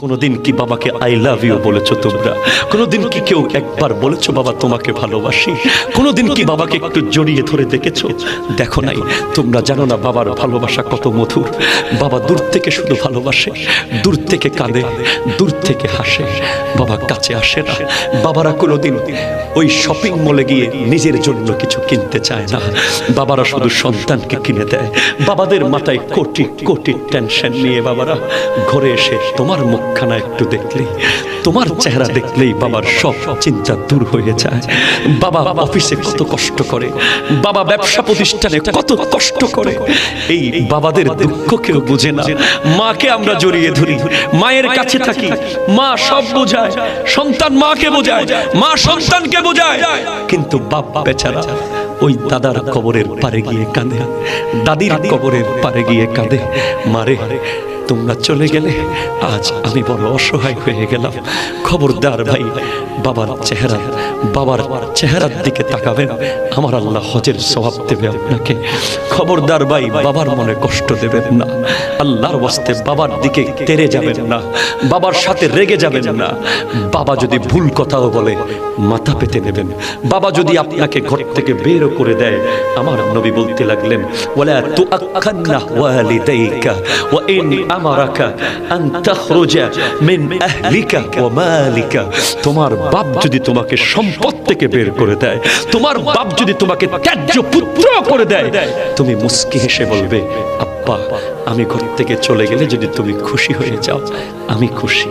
কোনোদিন কি বাবাকে আই লাভ ইউ বলেছো তোমরা? কোনোদিন কি কেউ একবার বলেছো বাবা তোমাকে ভালোবাসি? কোনোদিন কি বাবাকে একটু জড়িয়ে ধরে দেখেছো? দেখো নাই। তোমরা জানো না বাবার ভালোবাসা কত মধুর। বাবা দূর থেকে শুধু ভালোবাসে, দূর থেকে কাঁদে, দূর থেকে হাসে, বাবা কাছে আসে না। বাবারা কোনোদিন ওই শপিং মলে গিয়ে নিজের জন্য কিছু কিনতে চায় না। বাবারা শুধু সন্তানকে কিনে দেয়। বাবাদের মাথায় কোটি কোটি টেনশন নিয়ে বাবারা ঘরে এসে তোমার মুখখানা একটু দেখলেই, তোমার চেহারা দেখলেই বাবার সব চিন্তা দূর হয়ে যায়। বাবা অফিসে কত কষ্ট করে, বাবা ব্যবসা প্রতিষ্ঠানে কত কষ্ট করে, এই বাবাদের দুঃখ কেউ বুঝে না। মাকে আমরা জড়িয়ে ধরি, মায়ের কাছে থাকি, মা সব বোঝায়, সন্তান মাকে বোঝায়, মা সন্তানকে বোঝায়, কিন্তু বাবা বেচারা ওই দাদার কবরের পারে গিয়ে কাঁদে, দাদির কবরের পারে গিয়ে কাঁদে। মারে তোমরা চলে গেলে আজ আমি বড় অসহায় হয়ে গেলাম। খবরদার ভাই, বাবার চেহারার দিকে তাকাবেন, আমার আল্লাহ হজের সওয়াব দেবে আপনাকে। খবরদার ভাই, বাবার মনে কষ্ট দেবেন না। আল্লাহর ওয়াস্তে বাবার দিকে তেড়ে যাবেন না, বাবার সাথে রেগে যাবেন না। বাবা যদি ভুল কথাও বলে মাথা পেতে নেবেন। বাবা যদি আপনাকে ঘর থেকে বের করে দেয়, আমার নবী বলতে লাগলেন, ওয়ালা তুআক্কান্না ওয়ালিদাইকা ওয়া ইন আমারাকা আন তাখরুজা মিন আহলিকা ওয়া মালিকা। তোমার বাপ যদি তোমাকে সম্পদ থেকে বের করে দেয়, তোমার বাপ যদি তোমাকে ত্যায্য পুত্র করে দেয়, তুমি মুস্কি হেসে বলবে, আব্বা আমি ঘর থেকে চলে গেলে যদি তুমি খুশি হয়ে যাও, আমি খুশি।